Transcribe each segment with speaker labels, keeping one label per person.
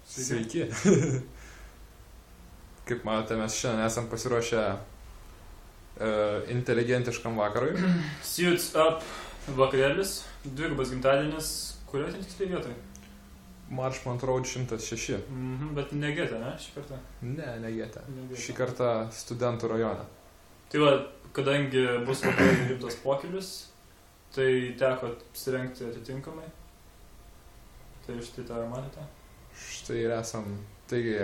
Speaker 1: Sveiki. Kaip matote, mes šiandien esam pasiruošę inteligentiškam vakarui.
Speaker 2: Suits Up vakarėlis, dvigubas gimtadienis, kurioje ten tiksliai vietoj?
Speaker 1: Marchmont Road 106.
Speaker 2: Bet ne Gete, ne, šį kartą?
Speaker 1: Ne Gete. Šį kartą studentų rajone.
Speaker 2: Tai va, kadangi bus labai rimtas pokylis, tai teko apsirengti atitinkamai. Tai štai tą matėte?
Speaker 1: Štai ir esam. Taigi,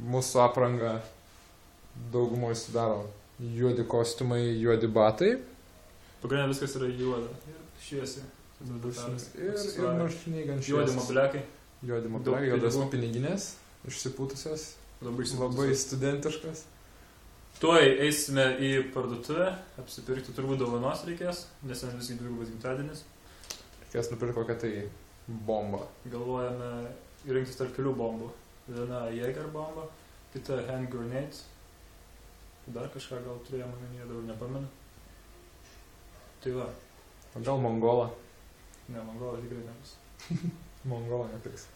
Speaker 1: mūsų apranga daugumoje sudaro juodi kostiumai, juodi batai.
Speaker 2: Pagrindinė viskas yra juoda ir šviesi.
Speaker 1: Ir marškiniai gan šviesi.
Speaker 2: Juodi mobiliakai.
Speaker 1: Juodi mobiliakai, juodas piniginės, išsipūtusios, labai studentiškas.
Speaker 2: Tuoj eisime į parduotuvę, apsipirkti turbūt dovanos reikės, nes ten visgi dvigubas gimtadienis.
Speaker 1: Reikės nupirkti kokią tai bombą.
Speaker 2: Galvojame įrinktis tarp kelių bombų. Viena Jäger bomba, kita hand grenade. Dar kažką gal turėjome omenyje, dabar nepamenu. Tai va.
Speaker 1: O gal Mongola?
Speaker 2: Ne, Mongola tikrai nebus.
Speaker 1: Mongola nepirks.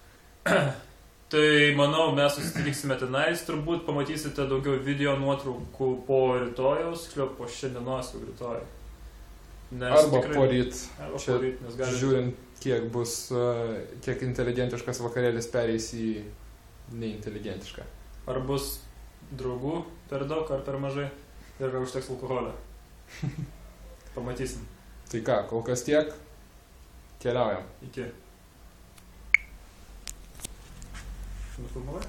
Speaker 2: Tai manau, mes susitiksime tenais, turbūt pamatysite daugiau video nuotraukų po rytojaus, po šiandienos jau rytoj.
Speaker 1: Arba poryt.
Speaker 2: Arba poryt, nes gali...
Speaker 1: Žiūrint, kiek inteligentiškas vakarėlis pereis į neinteligentišką.
Speaker 2: Ar bus draugų per daug ar per mažai ir ar užteks alkoholio. Pamatysim.
Speaker 1: Tai ką, kol kas tiek, keliaujam.
Speaker 2: Iki. Nufilmavai?